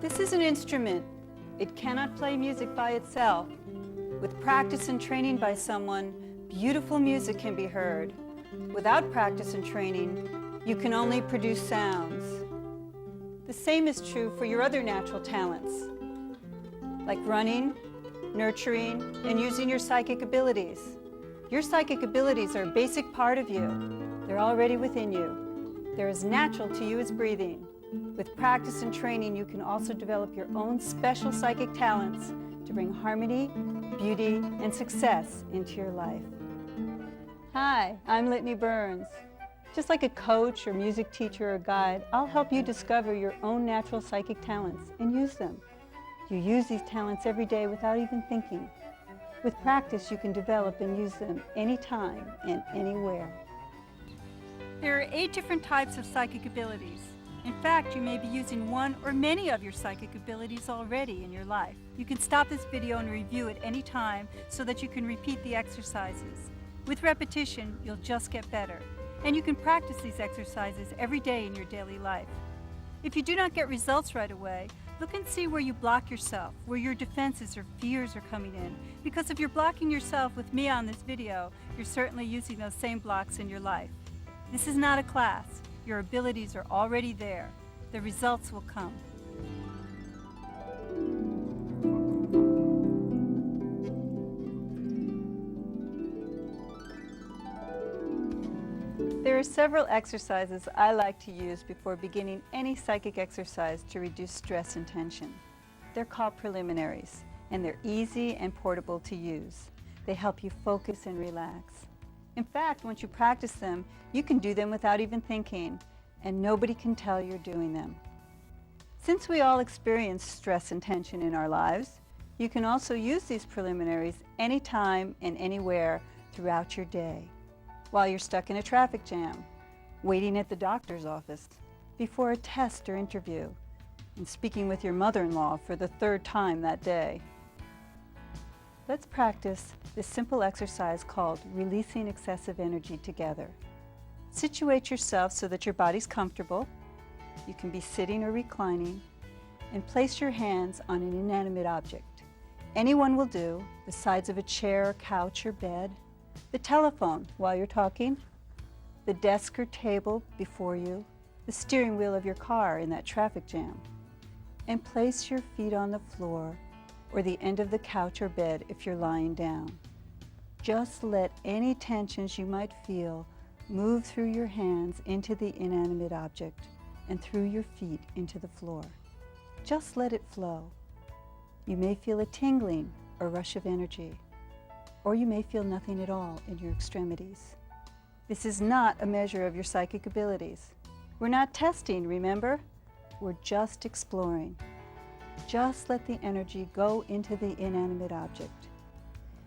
This is an instrument. It cannot play music by itself. With practice and training by someone, beautiful music can be heard. Without practice and training, you can only produce sounds. The same is true for your other natural talents, like running, nurturing, and using your psychic abilities. Your psychic abilities are a basic part of you. They're already within you. They're as natural to you as breathing. With practice and training, you can also develop your own special psychic talents to bring harmony, beauty, and success into your life. Hi, I'm Litany Burns. Just like a coach or music teacher or guide, I'll help you discover your own natural psychic talents and use them. You use these talents every day without even thinking. With practice, you can develop and use them anytime and anywhere. There are 8 different types of psychic abilities. In fact, you may be using one or many of your psychic abilities already in your life. You can stop this video and review at any time so that you can repeat the exercises. With repetition, you'll just get better. And you can practice these exercises every day in your daily life. If you do not get results right away, look and see where you block yourself, where your defenses or fears are coming in. Because if you're blocking yourself with me on this video, you're certainly using those same blocks in your life. This is not a class. Your abilities are already there. The results will come. There are several exercises I like to use before beginning any psychic exercise to reduce stress and tension. They're called preliminaries, and they're easy and portable to use. They help you focus and relax. In fact, once you practice them, you can do them without even thinking, and nobody can tell you're doing them. Since we all experience stress and tension in our lives, you can also use these preliminaries anytime and anywhere throughout your day. While you're stuck in a traffic jam, waiting at the doctor's office, before a test or interview, and speaking with your mother-in-law for the 3rd time that day. Let's practice this simple exercise called releasing excessive energy together. Situate yourself so that your body's comfortable. You can be sitting or reclining, and place your hands on an inanimate object. Anyone will do, the sides of a chair, couch, or bed, the telephone while you're talking, the desk or table before you, the steering wheel of your car in that traffic jam, and place your feet on the floor or the end of the couch or bed if you're lying down. Just let any tensions you might feel move through your hands into the inanimate object and through your feet into the floor. Just let it flow. You may feel a tingling or rush of energy, or you may feel nothing at all in your extremities. This is not a measure of your psychic abilities. We're not testing, remember? We're just exploring. Just let the energy go into the inanimate object.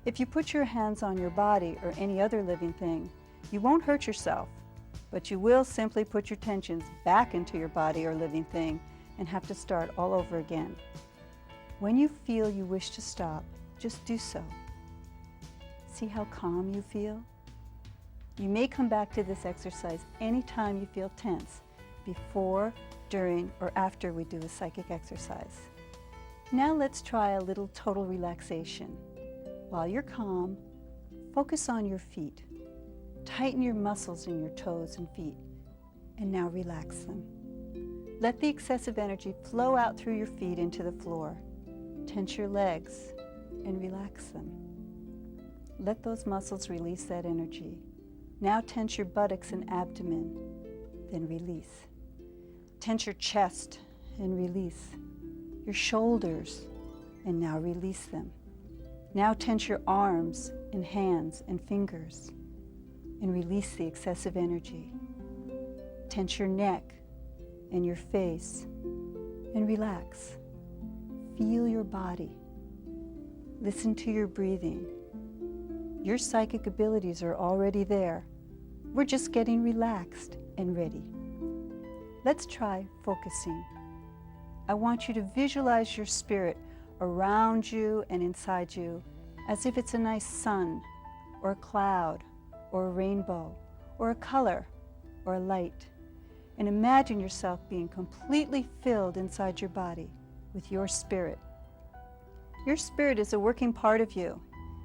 If you put your hands on your body or any other living thing, you won't hurt yourself, but you will simply put your tensions back into your body or living thing and have to start all over again. When you feel you wish to stop, just do so. See how calm you feel? You may come back to this exercise anytime you feel tense, before, during, or after we do a psychic exercise. Now let's try a little total relaxation. While you're calm, focus on your feet. Tighten your muscles in your toes and feet, and now relax them. Let the excessive energy flow out through your feet into the floor. Tense your legs and relax them. Let those muscles release that energy. Now tense your buttocks and abdomen, then release. Tense your chest and release. Your shoulders, and now release them. Now tense your arms and hands and fingers, and release the excessive energy. Tense your neck and your face, and relax. Feel your body. Listen to your breathing. Your psychic abilities are already there. We're just getting relaxed and ready. Let's try focusing. I want you to visualize your spirit around you and inside you as if it's a nice sun, or a cloud, or a rainbow, or a color, or a light. And imagine yourself being completely filled inside your body with your spirit. Your spirit is a working part of you.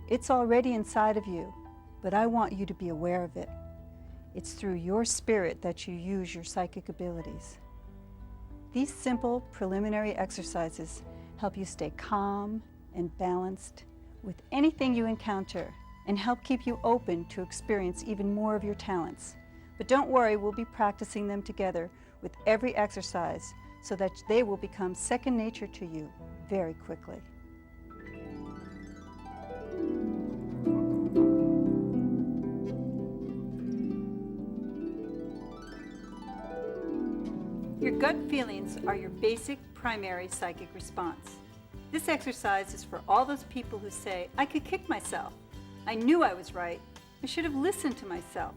It's already inside of you, but I want you to be aware of it. It's through your spirit that you use your psychic abilities. These simple preliminary exercises help you stay calm and balanced with anything you encounter and help keep you open to experience even more of your talents. But don't worry, we'll be practicing them together with every exercise so that they will become second nature to you very quickly. Your gut feelings are your basic primary psychic response. This exercise is for all those people who say, I could kick myself. I knew I was right. I should have listened to myself.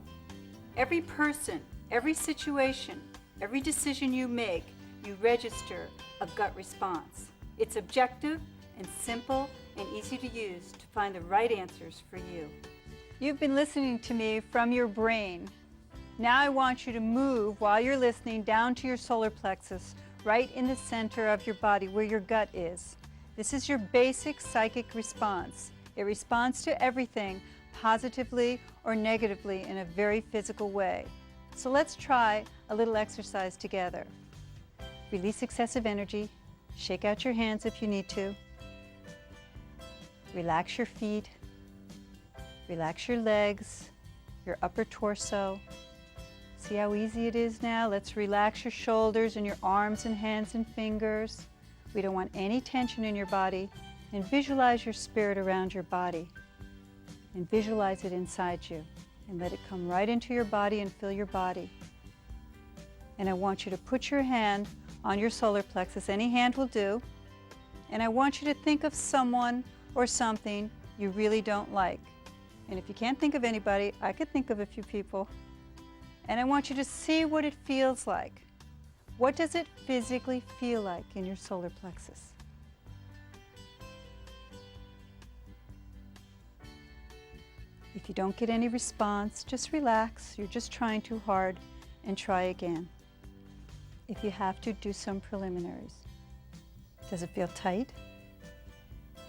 Every person, every situation, every decision you make, you register a gut response. It's objective and simple and easy to use to find the right answers for you. You've been listening to me from your brain. Now I want you to move while you're listening down to your solar plexus, right in the center of your body where your gut is. This is your basic psychic response. It responds to everything positively or negatively in a very physical way. So let's try a little exercise together. Release excessive energy. Shake out your hands if you need to. Relax your feet. Relax your legs, your upper torso. See how easy it is now? Let's relax your shoulders and your arms and hands and fingers. We don't want any tension in your body. And visualize your spirit around your body. And visualize it inside you. And let it come right into your body and fill your body. And I want you to put your hand on your solar plexus. Any hand will do. And I want you to think of someone or something you really don't like. And if you can't think of anybody, I could think of a few people. And I want you to see what it feels like. What does it physically feel like in your solar plexus? If you don't get any response, just relax. You're just trying too hard, and try again. If you have to, do some preliminaries. Does it feel tight?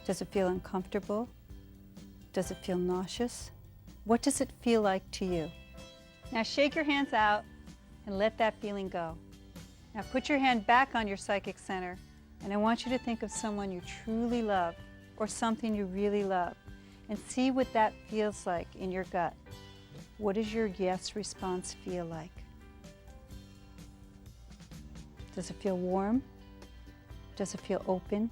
Does it feel uncomfortable? Does it feel nauseous? What does it feel like to you? Now shake your hands out and let that feeling go. Now put your hand back on your psychic center, and I want you to think of someone you truly love or something you really love, and see what that feels like in your gut. What does your yes response feel like? Does it feel warm? Does it feel open?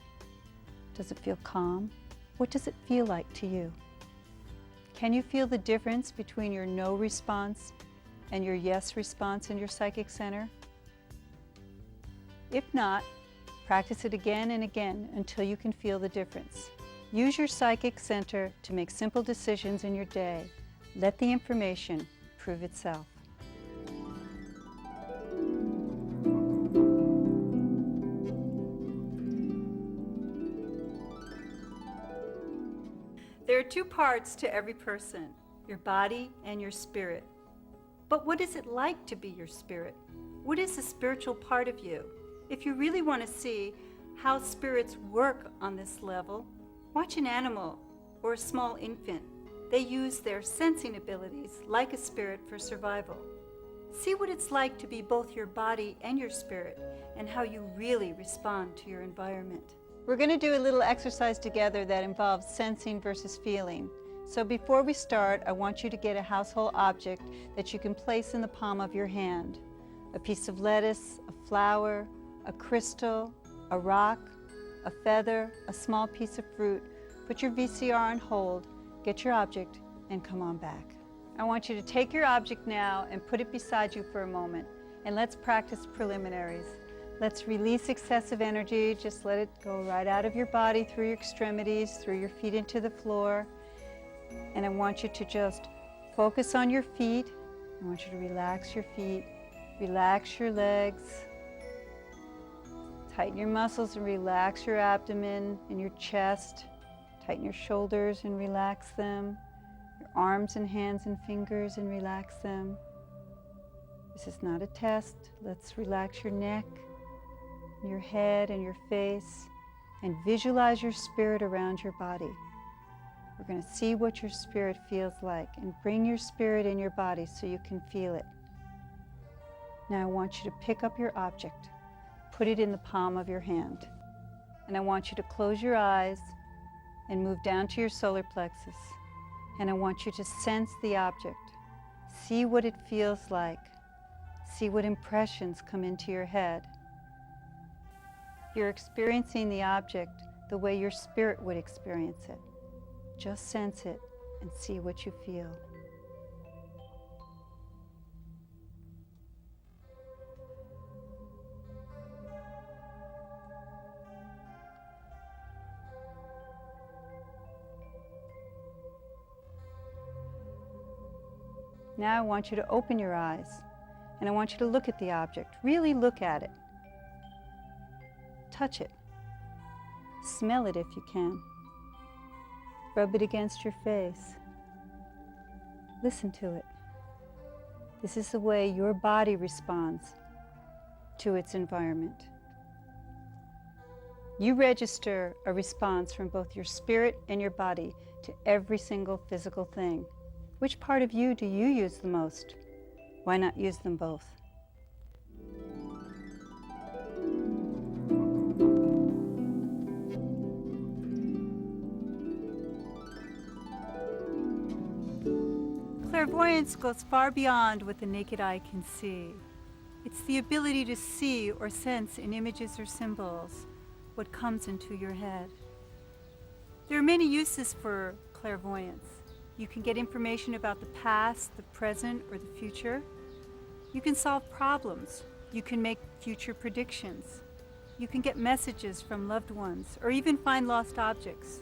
Does it feel calm? What does it feel like to you? Can you feel the difference between your no response and your yes response in your psychic center? If not, practice it again and again until you can feel the difference. Use your psychic center to make simple decisions in your day. Let the information prove itself. There are two parts to every person, your body and your spirit. But what is it like to be your spirit? What is the spiritual part of you? If you really want to see how spirits work on this level, watch an animal or a small infant. They use their sensing abilities like a spirit for survival. See what it's like to be both your body and your spirit, and how you really respond to your environment. We're going to do a little exercise together that involves sensing versus feeling. So before we start, I want you to get a household object that you can place in the palm of your hand. A piece of lettuce, a flower, a crystal, a rock, a feather, a small piece of fruit. Put your VCR on hold, get your object, and come on back. I want you to take your object now and put it beside you for a moment, and let's practice preliminaries. Let's release excessive energy. Just let it go right out of your body, through your extremities, through your feet into the floor. And I want you to just focus on your feet. I want you to relax your feet, relax your legs, tighten your muscles and relax your abdomen and your chest. Tighten your shoulders and relax them, your arms and hands and fingers and relax them. This is not a test. Let's relax your neck, your head and your face, and visualize your spirit around your body. We're going to see what your spirit feels like and bring your spirit in your body so you can feel it. Now I want you to pick up your object, put it in the palm of your hand, and I want you to close your eyes and move down to your solar plexus. And I want you to sense the object. See what it feels like. See what impressions come into your head. You're experiencing the object the way your spirit would experience it. Just sense it and see what you feel. Now I want you to open your eyes, and I want you to look at the object. Really look at it. Touch it. Smell it if you can. Rub it against your face. Listen to it. This is the way your body responds to its environment. You register a response from both your spirit and your body to every single physical thing. Which part of you do you use the most? Why not use them both? Clairvoyance goes far beyond what the naked eye can see. It's the ability to see or sense in images or symbols what comes into your head. There are many uses for clairvoyance. You can get information about the past, the present, or the future. You can solve problems. You can make future predictions. You can get messages from loved ones, or even find lost objects.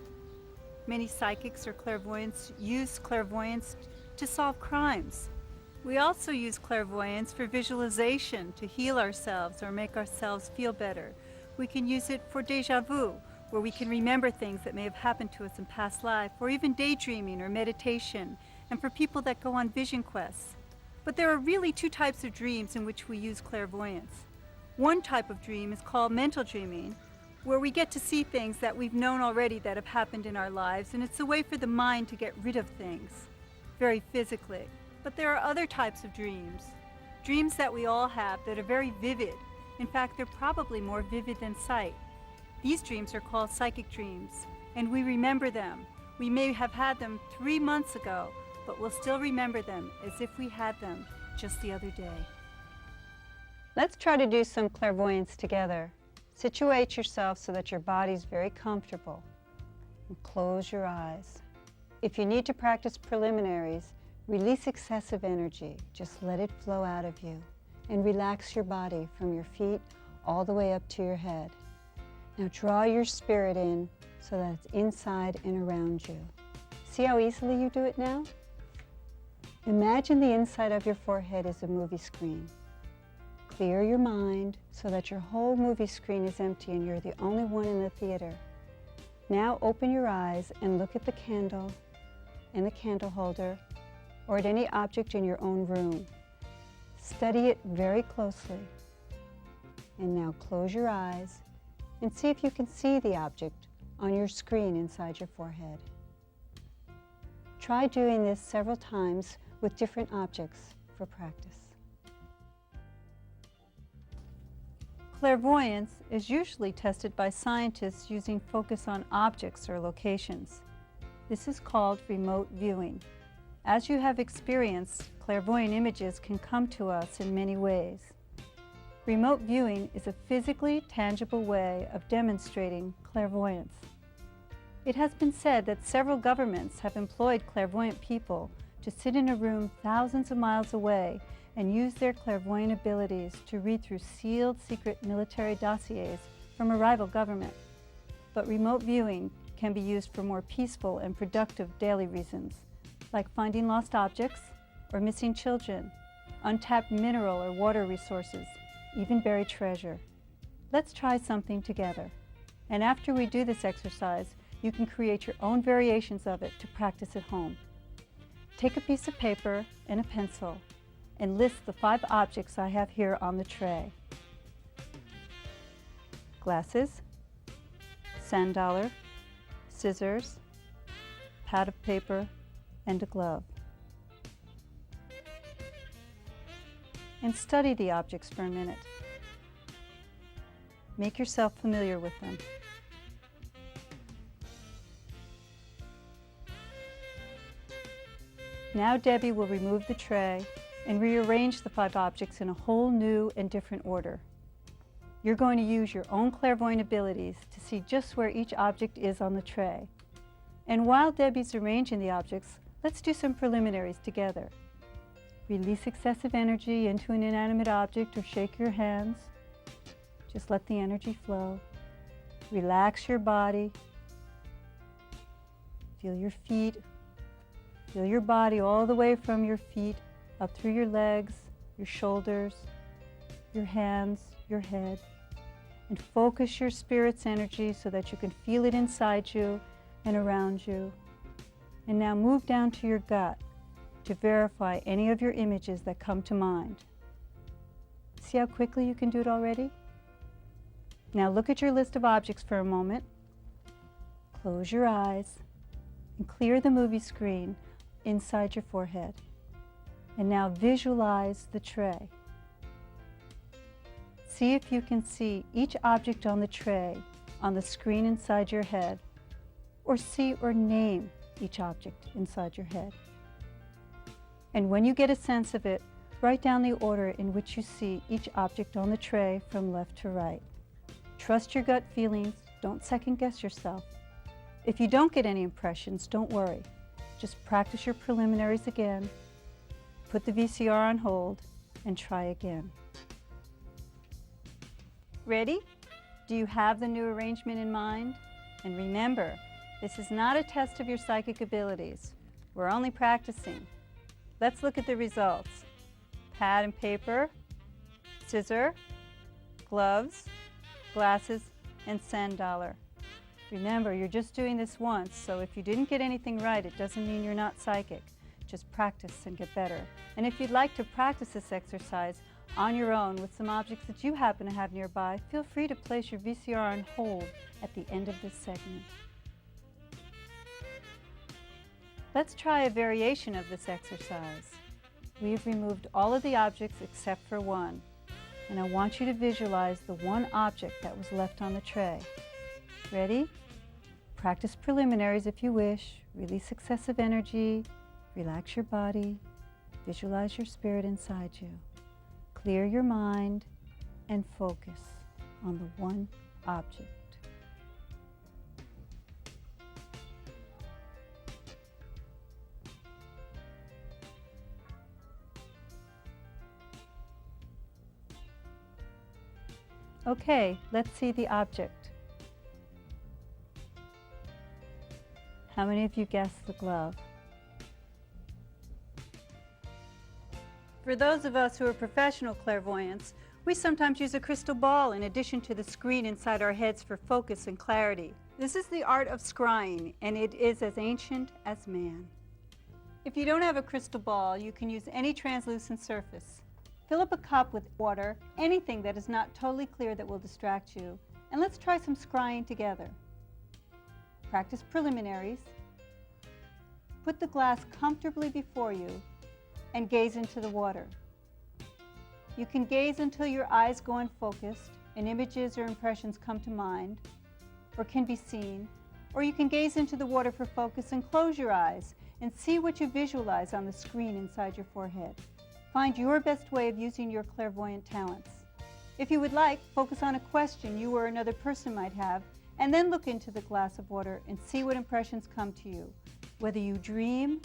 Many psychics or clairvoyants use clairvoyance to solve crimes. We also use clairvoyance for visualization, to heal ourselves or make ourselves feel better. We can use it for déjà vu, where we can remember things that may have happened to us in past life, or even daydreaming or meditation, and for people that go on vision quests. But there are really two types of dreams in which we use clairvoyance. One type of dream is called mental dreaming, where we get to see things that we've known already that have happened in our lives, and it's a way for the mind to get rid of things, very physically. But there are other types of dreams that we all have that are very vivid. In fact, they're probably more vivid than sight. These dreams are called psychic dreams, and we remember them. We may have had them 3 months ago, but we'll still remember them as if we had them just the other day. Let's try to do some clairvoyance together. Situate yourself so that your body's very comfortable, and close your eyes. If you need to practice preliminaries, release excessive energy. Just let it flow out of you, and relax your body from your feet all the way up to your head. Now draw your spirit in so that it's inside and around you. See how easily you do it now? Imagine the inside of your forehead is a movie screen. Clear your mind so that your whole movie screen is empty and you're the only one in the theater. Now open your eyes and look at the candle and the candle holder, or at any object in your own room. Study it very closely. And now close your eyes and see if you can see the object on your screen inside your forehead. Try doing this several times with different objects for practice. Clairvoyance is usually tested by scientists using focus on objects or locations. This is called remote viewing. As you have experienced, clairvoyant images can come to us in many ways. Remote viewing is a physically tangible way of demonstrating clairvoyance. It has been said that several governments have employed clairvoyant people to sit in a room thousands of miles away and use their clairvoyant abilities to read through sealed secret military dossiers from a rival government. But remote viewing can be used for more peaceful and productive daily reasons, like finding lost objects or missing children, untapped mineral or water resources, even buried treasure. Let's try something together. And after we do this exercise, you can create your own variations of it to practice at home. Take a piece of paper and a pencil and list the 5 objects I have here on the tray. glasses, sand dollar, scissors, pad of paper, and a glove. And study the objects for a minute. Make yourself familiar with them. Now Debbie will remove the tray and rearrange the 5 objects in a whole new and different order. You're going to use your own clairvoyant abilities to see just where each object is on the tray. And while Debbie's arranging the objects, let's do some preliminaries together. Release excessive energy into an inanimate object or shake your hands. Just let the energy flow. Relax your body. Feel your feet. Feel your body all the way from your feet up through your legs, your shoulders, your hands, your head. And focus your spirit's energy so that you can feel it inside you and around you. And now move down to your gut to verify any of your images that come to mind. See how quickly you can do it already? Now look at your list of objects for a moment. Close your eyes and clear the movie screen inside your forehead. And now visualize the tray. See if you can see each object on the tray on the screen inside your head, or see or name each object inside your head. And when you get a sense of it, write down the order in which you see each object on the tray from left to right. Trust your gut feelings. Don't second guess yourself. If you don't get any impressions, don't worry. Just practice your preliminaries again, put the VCR on hold, and try again. Ready? Do you have the new arrangement in mind? And remember, this is not a test of your psychic abilities. We're only practicing. Let's look at the results. Pad and paper, scissor, gloves, glasses, and sand dollar. Remember, you're just doing this once, so if you didn't get anything right, it doesn't mean you're not psychic. Just practice and get better. And if you'd like to practice this exercise on your own with some objects that you happen to have nearby, feel free to place your VCR on hold at the end of this segment. Let's try a variation of this exercise. We've removed all of the objects except for one, and I want you to visualize the one object that was left on the tray. Ready? Practice preliminaries if you wish. Release excessive energy. Relax your body. Visualize your spirit inside you. Clear your mind and focus on the one object. Okay, let's see the object. How many of you guessed the glove? For those of us who are professional clairvoyants, we sometimes use a crystal ball in addition to the screen inside our heads for focus and clarity. This is the art of scrying, and it is as ancient as man. If you don't have a crystal ball, you can use any translucent surface. Fill up a cup with water, anything that is not totally clear that will distract you, and let's try some scrying together. Practice preliminaries. Put the glass comfortably before you and gaze into the water. You can gaze until your eyes go unfocused and images or impressions come to mind or can be seen, or you can gaze into the water for focus and close your eyes and see what you visualize on the screen inside your forehead. Find your best way of using your clairvoyant talents. If you would like, focus on a question you or another person might have, and then look into the glass of water and see what impressions come to you. Whether you dream,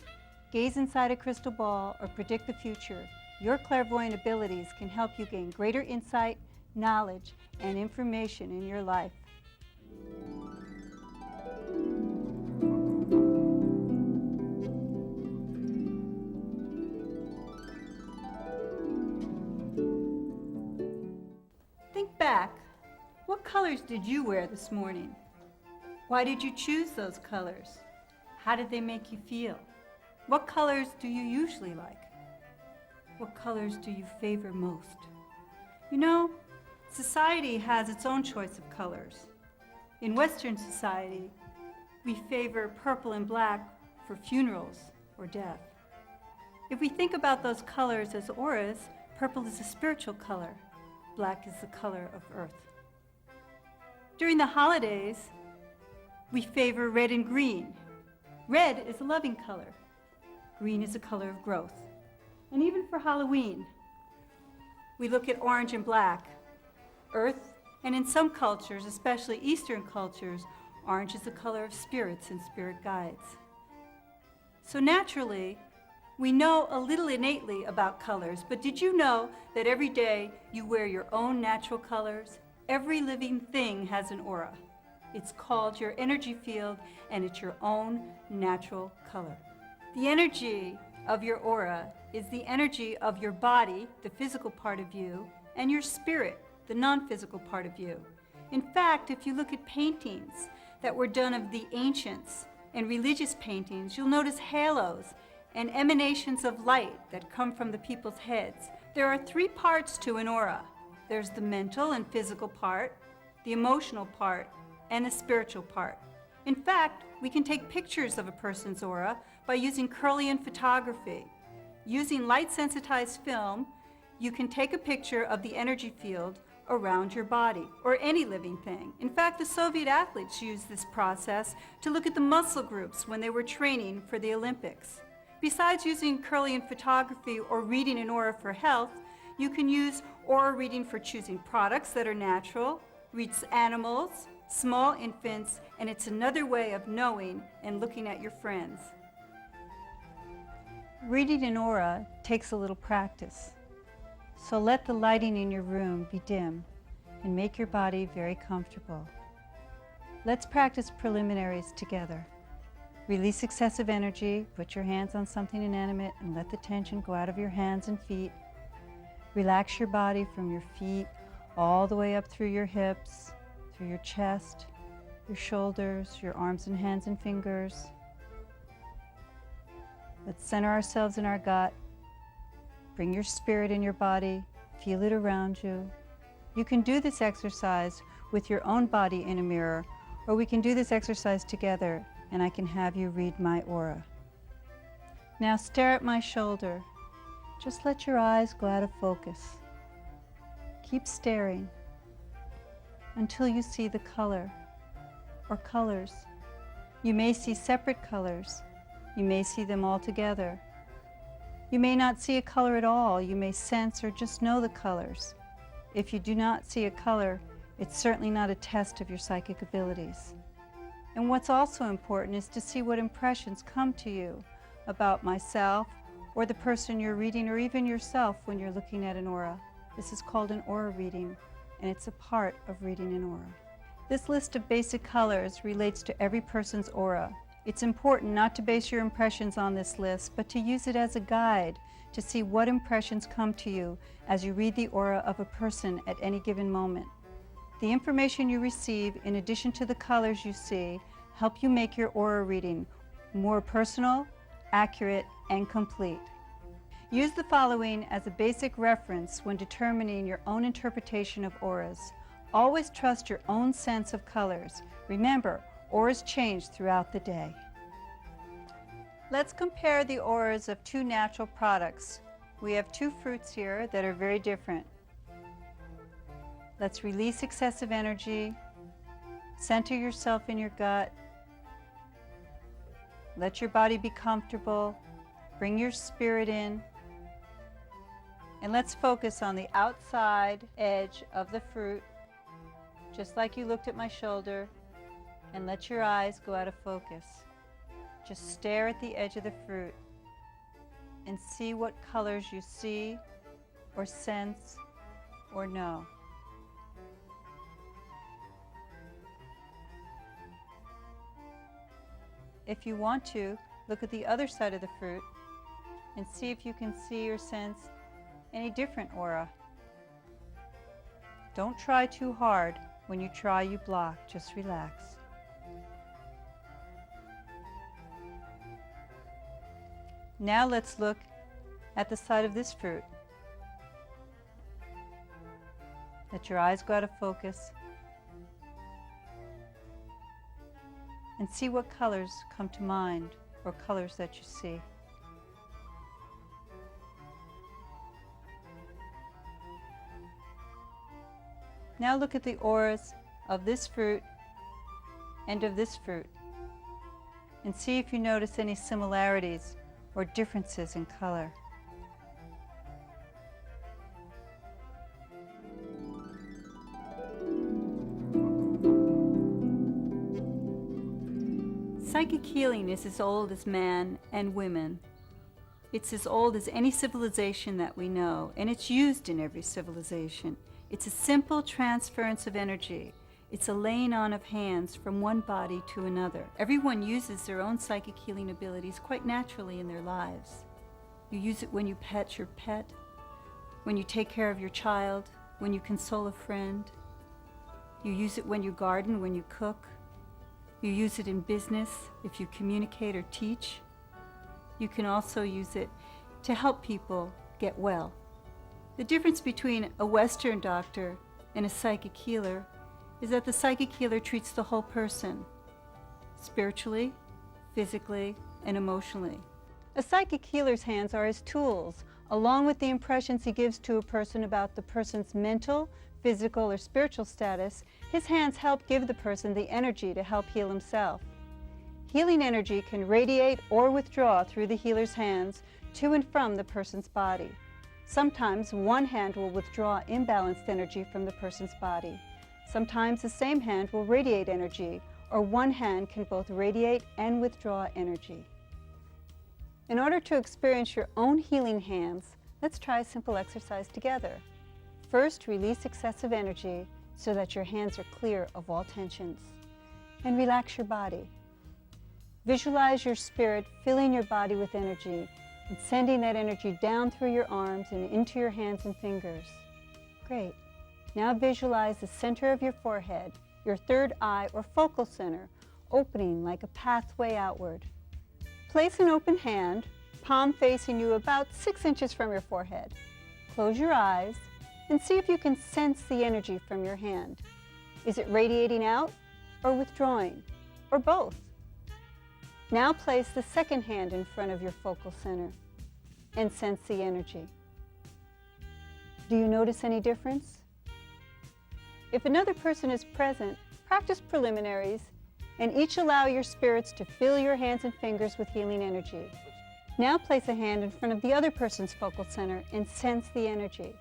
gaze inside a crystal ball, or predict the future, your clairvoyant abilities can help you gain greater insight, knowledge, and information in your life. Think back. What colors did you wear this morning? Why did you choose those colors? How did they make you feel? What colors do you usually like? What colors do you favor most? You know, Society has its own choice of colors. In Western society, we favor purple and black for funerals or death. If we think about those colors as auras, purple is a spiritual color, black is the color of earth. During the holidays, we favor red and green. Red is a loving color. Green is a color of growth. And even for Halloween, we look at orange and black, earth, and in some cultures, especially Eastern cultures, orange is the color of spirits and spirit guides. So naturally, we know a little innately about colors, but did you know that every day you wear your own natural colors? Every living thing has an aura. It's called your energy field, and it's your own natural color. The energy of your aura is the energy of your body, the physical part of you, and your spirit, the non-physical part of you. In fact, if you look at paintings that were done of the ancients and religious paintings, you'll notice halos and emanations of light that come from the people's heads. There are three parts to an aura. There's the mental and physical part, the emotional part, and the spiritual part. In fact, we can take pictures of a person's aura by using Kirlian photography. Using light-sensitized film, you can take a picture of the energy field around your body, or any living thing. In fact, the Soviet athletes used this process to look at the muscle groups when they were training for the Olympics. Besides using Kirlian photography or reading an aura for health, you can use aura reading for choosing products that are natural, reads animals, small infants, and it's another way of knowing and looking at your friends. Reading an aura takes a little practice. So let the lighting in your room be dim and make your body very comfortable. Let's practice preliminaries together. Release excessive energy, put your hands on something inanimate and let the tension go out of your hands and feet. Relax your body from your feet all the way up through your hips, through your chest, your shoulders, your arms and hands and fingers. Let's center ourselves in our gut. Bring your spirit in your body, feel it around you. You can do this exercise with your own body in a mirror, or we can do this exercise together and I can have you read my aura. Now stare at my shoulder. Just let your eyes go out of focus. Keep staring until you see the color or colors. You may see separate colors. You may see them all together. You may not see a color at all. You may sense or just know the colors. If you do not see a color, it's certainly not a test of your psychic abilities. And what's also important is to see what impressions come to you about myself or the person you're reading, or even yourself when you're looking at an aura. This is called an aura reading, and it's a part of reading an aura. This list of basic colors relates to every person's aura. It's important not to base your impressions on this list, but to use it as a guide to see what impressions come to you as you read the aura of a person at any given moment. The information you receive, in addition to the colors you see, help you make your aura reading more personal, accurate, and complete. Use the following as a basic reference when determining your own interpretation of auras. Always trust your own sense of colors. Remember, auras change throughout the day. Let's compare the auras of two natural products. We have two fruits here that are very different. Let's release excessive energy. Center yourself in your gut. Let your body be comfortable. Bring your spirit in. And let's focus on the outside edge of the fruit, just like you looked at my shoulder, and let your eyes go out of focus. Just stare at the edge of the fruit and see what colors you see or sense or know. If you want to, look at the other side of the fruit and see if you can see or sense any different aura. Don't try too hard. When you try, you block. Just relax. Now let's look at the side of this fruit. Let your eyes go out of focus and see what colors come to mind or colors that you see. Now look at the auras of this fruit and of this fruit and see if you notice any similarities or differences in color. Psychic healing is as old as man and women. It's as old as any civilization that we know, and it's used in every civilization. It's a simple transference of energy. It's a laying on of hands from one body to another. Everyone uses their own psychic healing abilities quite naturally in their lives. You use it when you pet your pet, when you take care of your child, when you console a friend. You use it when you garden, when you cook. You use it in business if you communicate or teach. You can also use it to help people get well. The difference between a Western doctor and a psychic healer is that the psychic healer treats the whole person, spiritually, physically, and emotionally. A psychic healer's hands are his tools, along with the impressions he gives to a person about the person's mental, physical, or spiritual status. His hands help give the person the energy to help heal himself. Healing energy can radiate or withdraw through the healer's hands to and from the person's body. Sometimes one hand will withdraw imbalanced energy from the person's body. Sometimes the same hand will radiate energy, or one hand can both radiate and withdraw energy. In order to experience your own healing hands, let's try a simple exercise together. First, release excessive energy so that your hands are clear of all tensions. And relax your body. Visualize your spirit filling your body with energy and sending that energy down through your arms and into your hands and fingers. Great. Now visualize the center of your forehead, your third eye or focal center, opening like a pathway outward. Place an open hand, palm facing you about 6 inches from your forehead. Close your eyes and see if you can sense the energy from your hand. Is it radiating out or withdrawing, or both? Now place the second hand in front of your focal center and sense the energy. Do you notice any difference? If another person is present, practice preliminaries and each allow your spirits to fill your hands and fingers with healing energy. Now place a hand in front of the other person's focal center and sense the energy.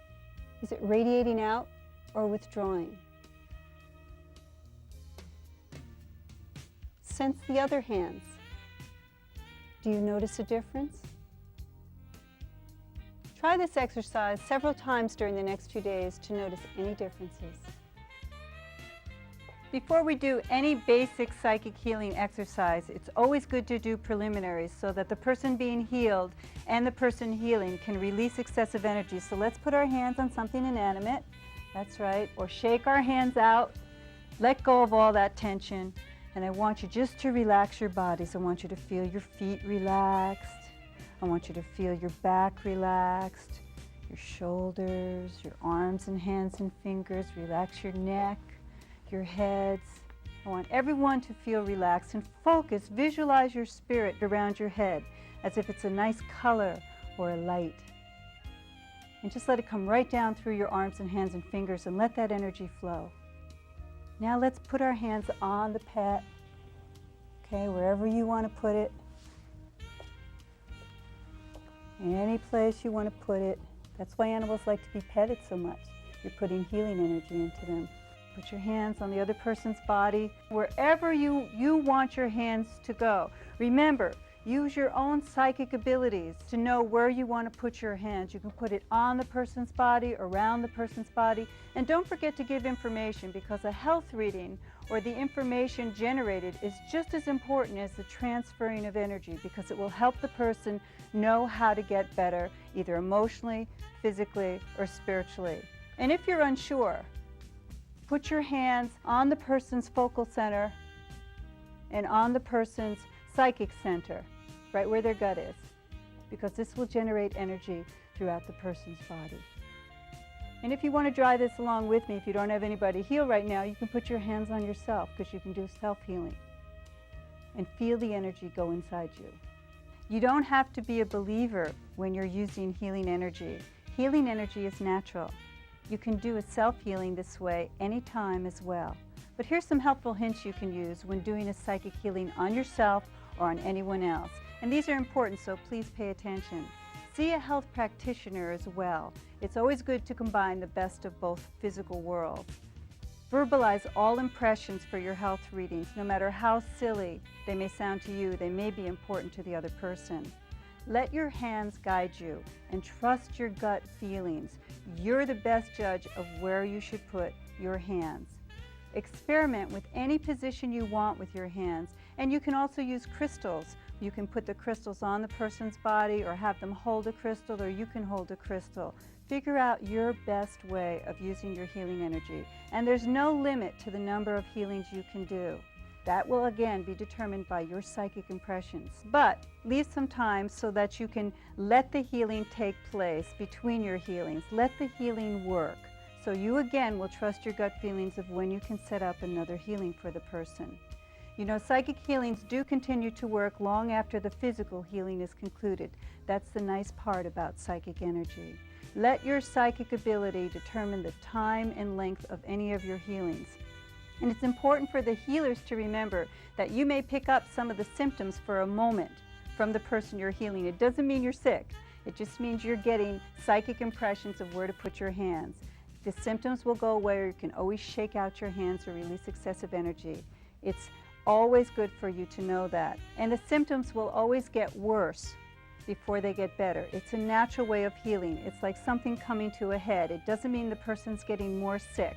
Is it radiating out or withdrawing? Sense the other hands. Do you notice a difference? Try this exercise several times during the next few days to notice any differences. Before we do any basic psychic healing exercise, it's always good to do preliminaries so that the person being healed and the person healing can release excessive energy. So let's put our hands on something inanimate. That's right. Or shake our hands out. Let go of all that tension. And I want you just to relax your bodies. I want you to feel your feet relaxed. I want you to feel your back relaxed, your shoulders, your arms and hands and fingers. Relax your neck, your heads. I want everyone to feel relaxed and focus. Visualize your spirit around your head as if it's a nice color or a light. And just let it come right down through your arms and hands and fingers and let that energy flow. Now let's put our hands on the pet, okay, wherever you want to put it. Any place you want to put it. That's why animals like to be petted so much. You're putting healing energy into them. Put your hands on the other person's body, wherever you want your hands to go. Remember, use your own psychic abilities to know where you want to put your hands. You can put it on the person's body, around the person's body, and don't forget to give information, because a health reading or the information generated is just as important as the transferring of energy, because it will help the person know how to get better, either emotionally, physically, or spiritually. And if you're unsure, put your hands on the person's focal center and on the person's psychic center, right where their gut is, because this will generate energy throughout the person's body. And if you want to try this along with me, if you don't have anybody to heal right now, you can put your hands on yourself, because you can do self-healing and feel the energy go inside you. You don't have to be a believer when you're using healing energy. Healing energy is natural. You can do a self-healing this way anytime as well. But here's some helpful hints you can use when doing a psychic healing on yourself or on anyone else. And these are important, so please pay attention. See a health practitioner as well. It's always good to combine the best of both physical worlds. Verbalize all impressions for your health readings. No matter how silly they may sound to you, they may be important to the other person. Let your hands guide you and trust your gut feelings. You're the best judge of where you should put your hands. Experiment with any position you want with your hands, and you can also use crystals. You can put the crystals on the person's body or have them hold a crystal, or you can hold a crystal. Figure out your best way of using your healing energy. And there's no limit to the number of healings you can do. That will again be determined by your psychic impressions. But leave some time so that you can let the healing take place between your healings. Let the healing work. So you again will trust your gut feelings of when you can set up another healing for the person. You know, psychic healings do continue to work long after the physical healing is concluded. That's the nice part about psychic energy. Let your psychic ability determine the time and length of any of your healings. And it's important for the healers to remember that you may pick up some of the symptoms for a moment from the person you're healing. It doesn't mean you're sick. It just means you're getting psychic impressions of where to put your hands. The symptoms will go away, or you can always shake out your hands or release excessive energy. It's always good for you to know that. And the symptoms will always get worse before they get better. It's a natural way of healing. It's like something coming to a head. It doesn't mean the person's getting more sick.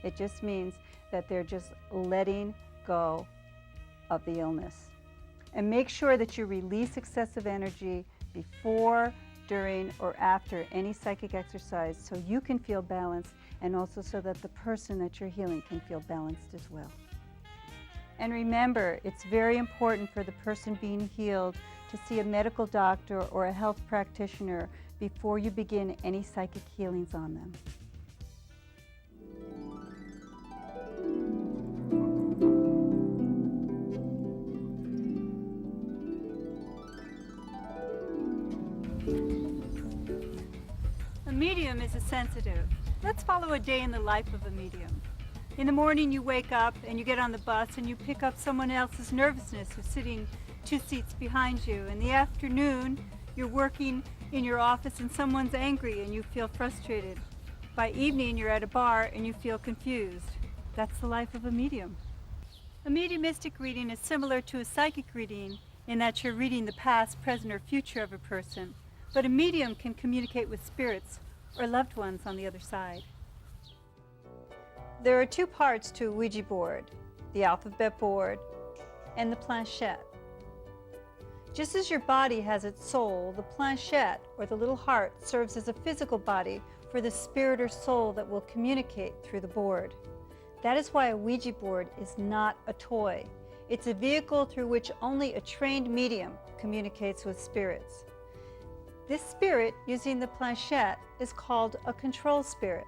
It just means that they're just letting go of the illness. And make sure that you release excessive energy before, during, or after any psychic exercise, so you can feel balanced, and also so that the person that you're healing can feel balanced as well. And remember, it's very important for the person being healed to see a medical doctor or a health practitioner before you begin any psychic healings on them. A medium is a sensitive. Let's follow a day in the life of a medium. In the morning you wake up and you get on the bus and you pick up someone else's nervousness who's sitting 2 seats behind you. In the afternoon you're working in your office and someone's angry and you feel frustrated. By evening you're at a bar and you feel confused. That's the life of a medium. A mediumistic reading is similar to a psychic reading in that you're reading the past, present, or future of a person. But a medium can communicate with spirits or loved ones on the other side. There are 2 parts to a Ouija board, the alphabet board and the planchette. Just as your body has its soul, the planchette, or the little heart, serves as a physical body for the spirit or soul that will communicate through the board. That is why a Ouija board is not a toy. It's a vehicle through which only a trained medium communicates with spirits. This spirit, using the planchette, is called a control spirit.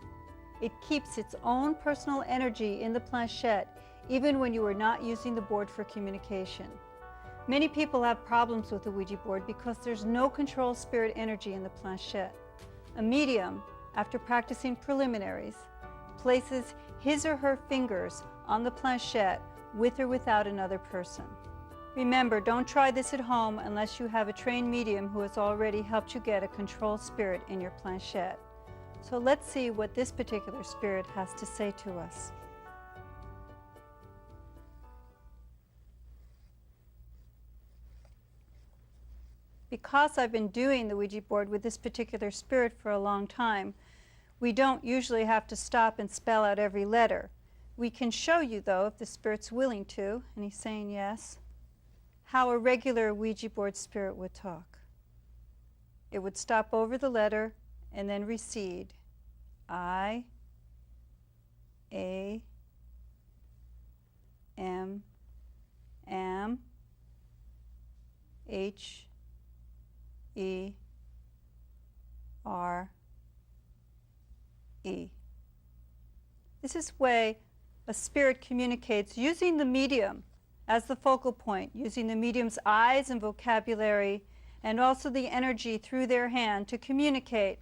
It keeps its own personal energy in the planchette, even when you are not using the board for communication. Many people have problems with the Ouija board because there's no control spirit energy in the planchette. A medium, after practicing preliminaries, places his or her fingers on the planchette with or without another person. Remember, don't try this at home unless you have a trained medium who has already helped you get a control spirit in your planchette. So let's see what this particular spirit has to say to us. Because I've been doing the Ouija board with this particular spirit for a long time, we don't usually have to stop and spell out every letter. We can show you, though, if the spirit's willing to, and he's saying yes, how a regular Ouija board spirit would talk. It would stop over the letter and then recede. I, A, M, am, H, E, R, E. This is the way a spirit communicates using the medium as the focal point, using the medium's eyes and vocabulary, and also the energy through their hand to communicate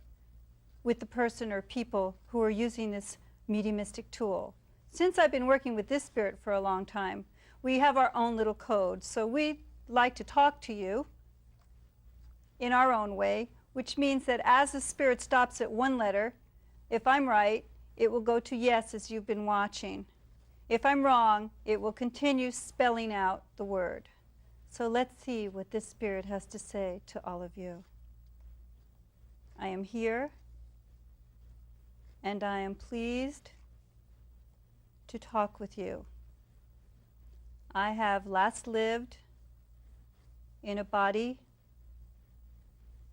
with the person or people who are using this mediumistic tool. Since I've been working with this spirit for a long time, we have our own little code. So we like to talk to you in our own way, which means that as the spirit stops at one letter, if I'm right, it will go to yes as you've been watching. If I'm wrong, it will continue spelling out the word. So let's see what this spirit has to say to all of you. I am here, and I am pleased to talk with you. I have last lived in a body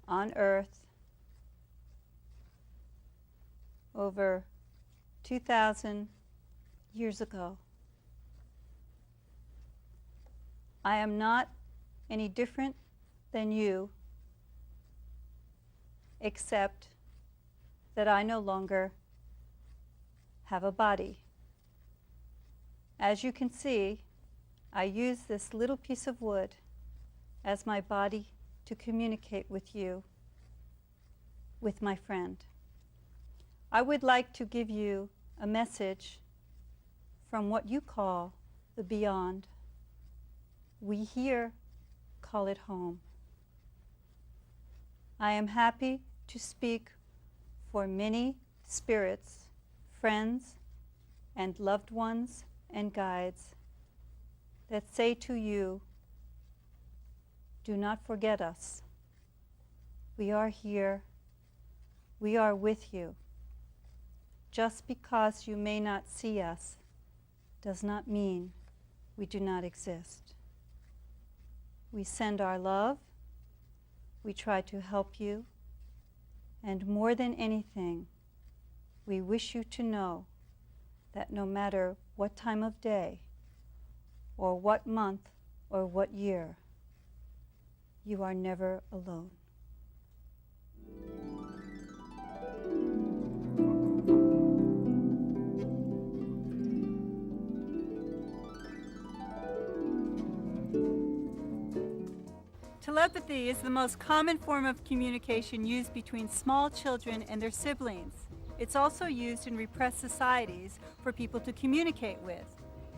on earth over 2,000 years ago. I am not any different than you, except that I no longer have a body. As you can see, I use this little piece of wood as my body to communicate with you, with my friend. I would like to give you a message from what you call the beyond. We here call it home. I am happy to speak for many spirits, friends, and loved ones and guides that say to you, do not forget us. We are here. We are with you. Just because you may not see us does not mean we do not exist. We send our love. We try to help you. And more than anything, we wish you to know that no matter what time of day, or what month, or what year, you are never alone. Telepathy is the most common form of communication used between small children and their siblings. It's also used in repressed societies for people to communicate with.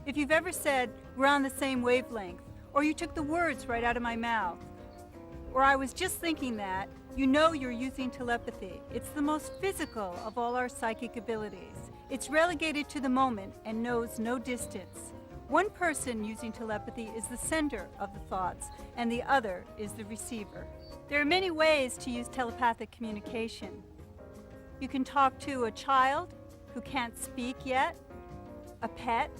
If you've ever said, we're on the same wavelength, or you took the words right out of my mouth, or I was just thinking that, you know you're using telepathy. It's the most physical of all our psychic abilities. It's relegated to the moment and knows no distance. One person using telepathy is the sender of the thoughts, and the other is the receiver. There are many ways to use telepathic communication. You can talk to a child who can't speak yet, a pet,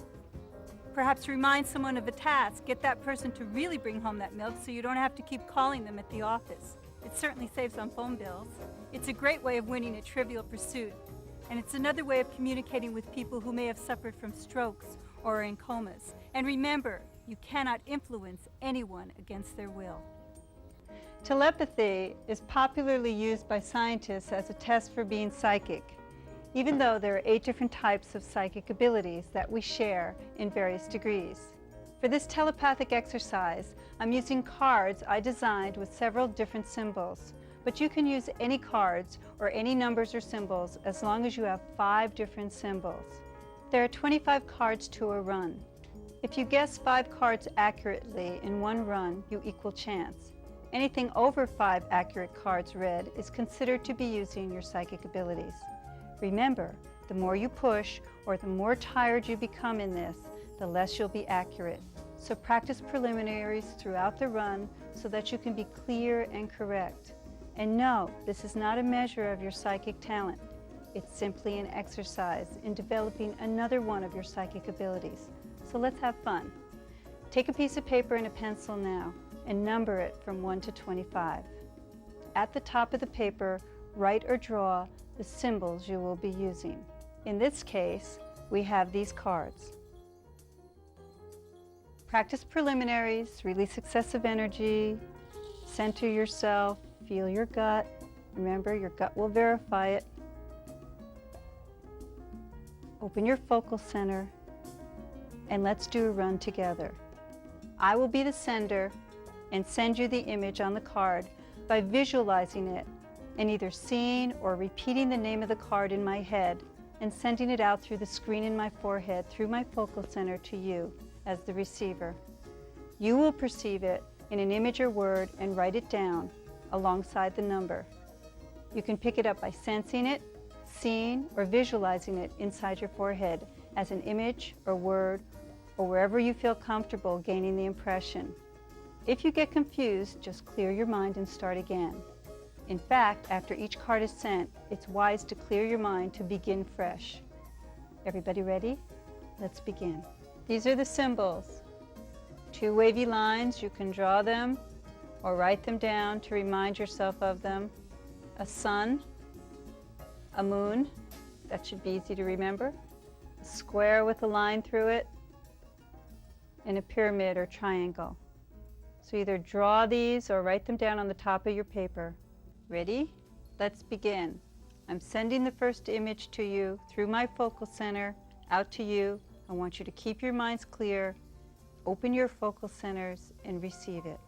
perhaps remind someone of a task, get that person to really bring home that milk so you don't have to keep calling them at the office. It certainly saves on phone bills. It's a great way of winning a trivial pursuit, and it's another way of communicating with people who may have suffered from strokes or are in comas. And remember, you cannot influence anyone against their will. Telepathy is popularly used by scientists as a test for being psychic, even though there are 8 different types of psychic abilities that we share in various degrees. For this telepathic exercise, I'm using cards I designed with several different symbols, but you can use any cards or any numbers or symbols as long as you have 5 different symbols. There are 25 cards to a run. If you guess 5 cards accurately in one run, you equal chance. Anything over 5 accurate cards read is considered to be using your psychic abilities. Remember, the more you push or the more tired you become in this, the less you'll be accurate. So practice preliminaries throughout the run so that you can be clear and correct. And no, this is not a measure of your psychic talent. It's simply an exercise in developing another one of your psychic abilities. So let's have fun. Take a piece of paper and a pencil now and number it from 1 to 25. At the top of the paper, write or draw the symbols you will be using. In this case, we have these cards. Practice preliminaries, release excessive energy, center yourself, feel your gut. Remember, your gut will verify it. Open your focal center and let's do a run together. I will be the sender and send you the image on the card by visualizing it and either seeing or repeating the name of the card in my head and sending it out through the screen in my forehead through my focal center to you as the receiver. You will perceive it in an image or word and write it down alongside the number. You can pick it up by sensing it, seeing, or visualizing it inside your forehead as an image or word or wherever you feel comfortable gaining the impression. If you get confused, just clear your mind and start again. In fact, after each card is sent, it's wise to clear your mind to begin fresh. Everybody ready? Let's begin. These are the symbols. Two wavy lines, you can draw them or write them down to remind yourself of them. A sun, a moon, that should be easy to remember. A square with a line through it, and a pyramid or triangle. So either draw these or write them down on the top of your paper. Ready? Let's begin. I'm sending the first image to you through my focal center, out to you. I want you to keep your minds clear, open your focal centers, and receive it.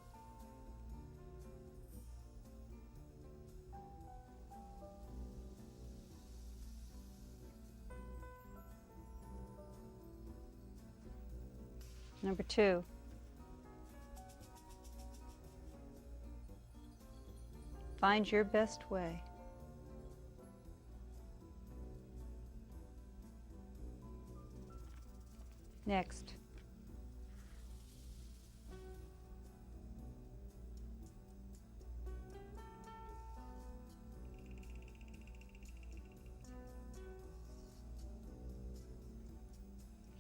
Number 2. Find your best way. Next.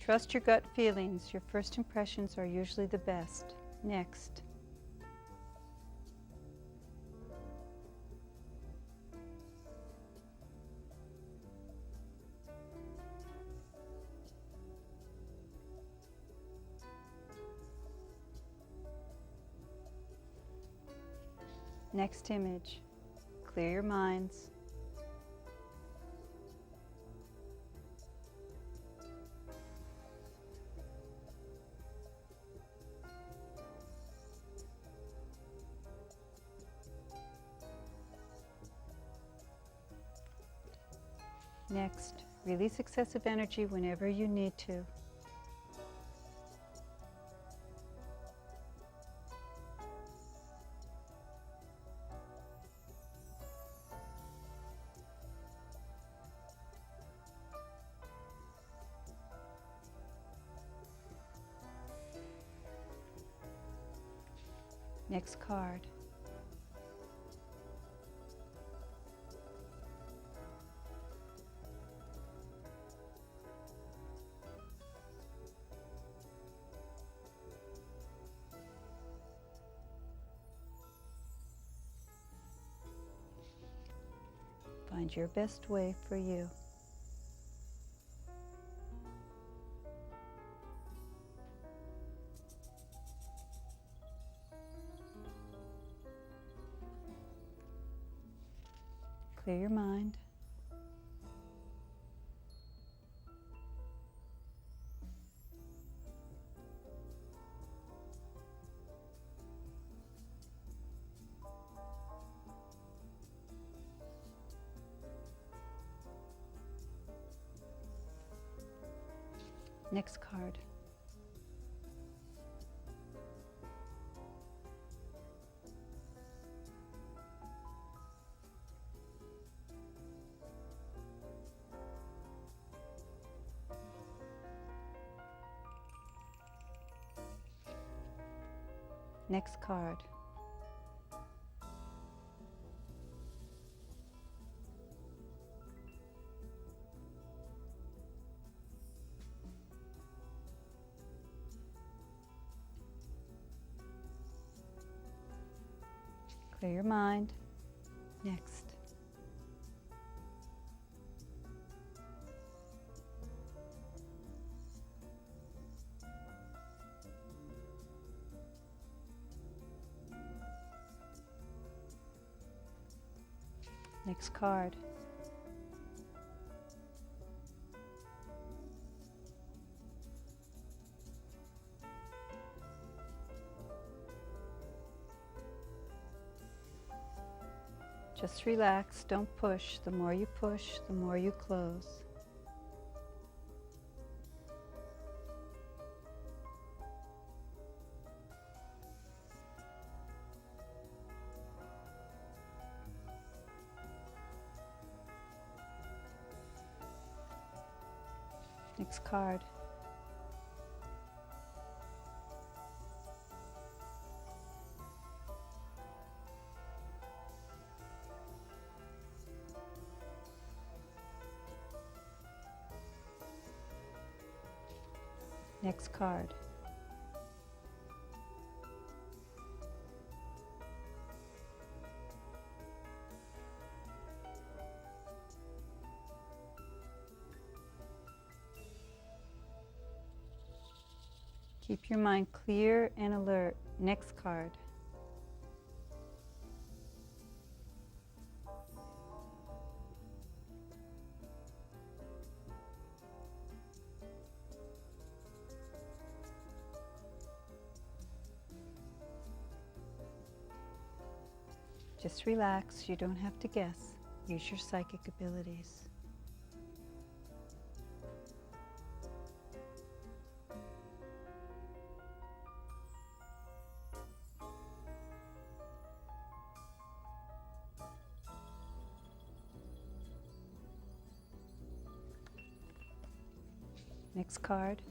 Trust your gut feelings. Your first impressions are usually the best. Next. Next image. Clear your minds. Next, release excessive energy whenever you need to. Next card. Find your best way for you. Clear your mind. Next card. Next card. Clear your mind. Next. Next card. Just relax, don't push. The more you push, the more you close. Next card. Next card. Keep your mind clear and alert. Next card. Just relax, you don't have to guess. Use your psychic abilities. Next card.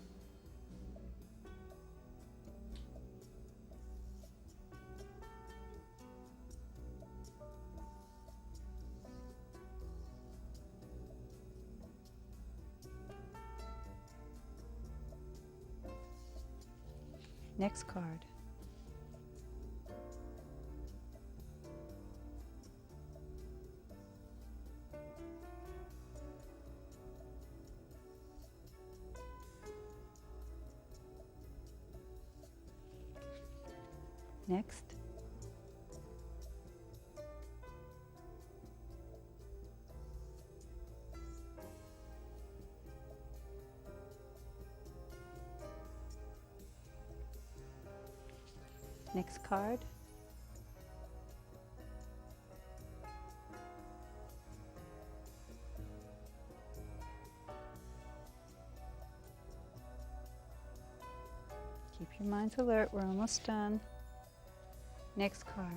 Next card. Next. Next card. Keep your minds alert, we're almost done. Next card.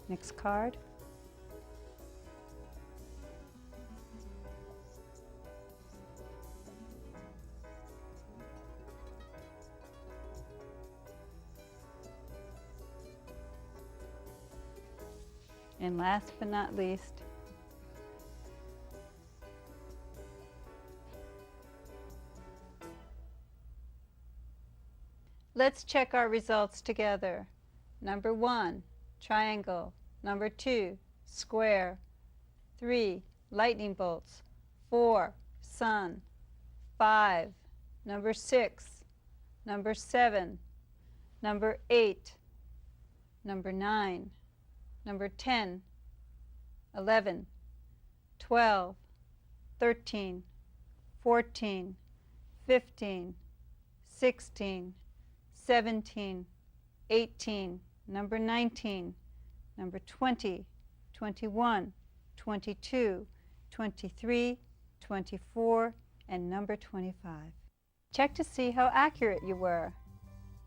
Next card. And last but not least, let's check our results together. Number 1, triangle. Number 2, square. 3, lightning bolts. 4, sun. 5, number 6, number 7, number 8, number 9, number 10, 11, 12, 13, 14, 15, 16, 17, 18, number 19, number 20, 21, 22, 23, 24, and number 25. Check to see how accurate you were.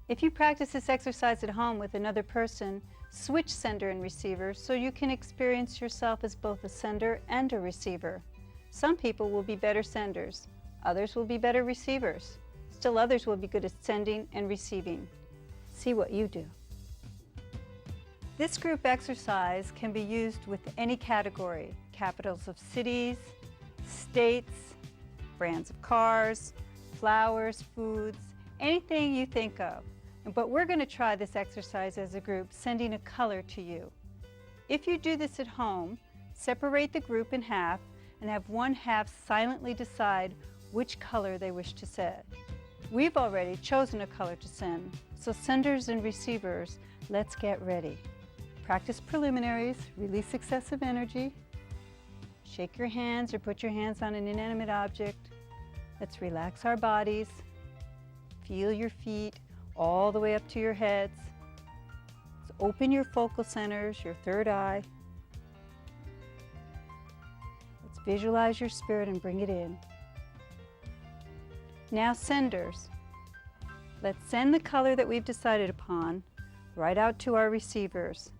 If you practice this exercise at home with another person, switch sender and receiver so you can experience yourself as both a sender and a receiver. Some people will be better senders, others will be better receivers. Still others will be good at sending and receiving. See what you do. This group exercise can be used with any category: capitals of cities, states, brands of cars, flowers, foods, anything you think of. But we're going to try this exercise as a group, sending a color to you. If you do this at home, separate the group in half and have one half silently decide which color they wish to send. We've already chosen a color to send, so senders and receivers, let's get ready. Practice preliminaries, release excessive energy. Shake your hands or put your hands on an inanimate object. Let's relax our bodies. Feel your feet all the way up to your heads. Let's open your focal centers, your third eye. Let's visualize your spirit and bring it in. Now senders. Let's send the color that we've decided upon right out to our receivers.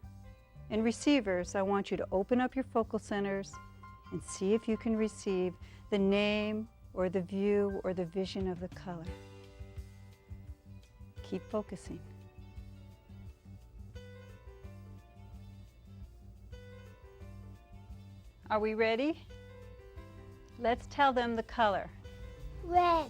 And receivers, I want you to open up your focal centers and see if you can receive the name or the view or the vision of the color. Keep focusing. Are we ready? Let's tell them the color. Red.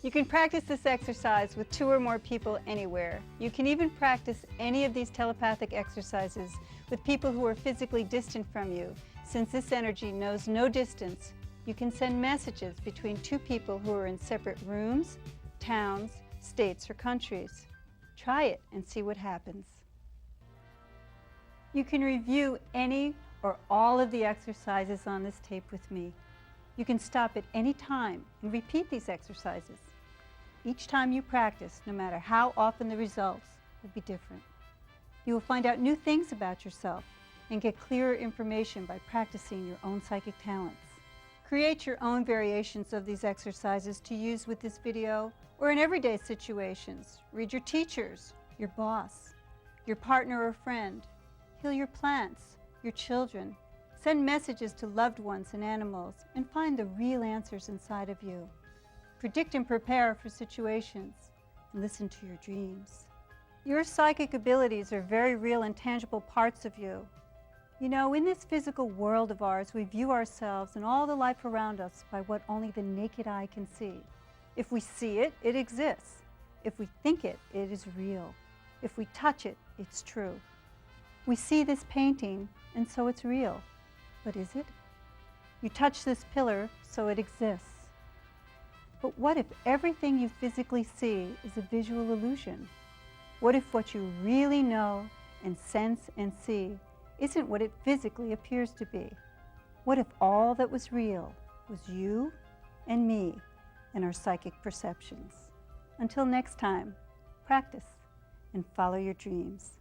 You can practice this exercise with 2 or more people anywhere. You can even practice any of these telepathic exercises with people who are physically distant from you. Since this energy knows no distance, you can send messages between 2 people who are in separate rooms, towns, states, or countries. Try it and see what happens. You can review any or all of the exercises on this tape with me. You can stop at any time and repeat these exercises. Each time you practice, no matter how often the results will be different. You will find out new things about yourself and get clearer information by practicing your own psychic talents. Create your own variations of these exercises to use with this video or in everyday situations. Read your teachers, your boss, your partner or friend. Heal your plants, your children. Send messages to loved ones and animals and find the real answers inside of you. Predict and prepare for situations and listen to your dreams. Your psychic abilities are very real and tangible parts of you. You know, in this physical world of ours, we view ourselves and all the life around us by what only the naked eye can see. If we see it, it exists. If we think it, it is real. If we touch it, it's true. We see this painting, and so it's real. But is it? You touch this pillar, so it exists. But what if everything you physically see is a visual illusion? What if what you really know and sense and see isn't what it physically appears to be? What if all that was real was you and me and our psychic perceptions? Until next time, practice and follow your dreams.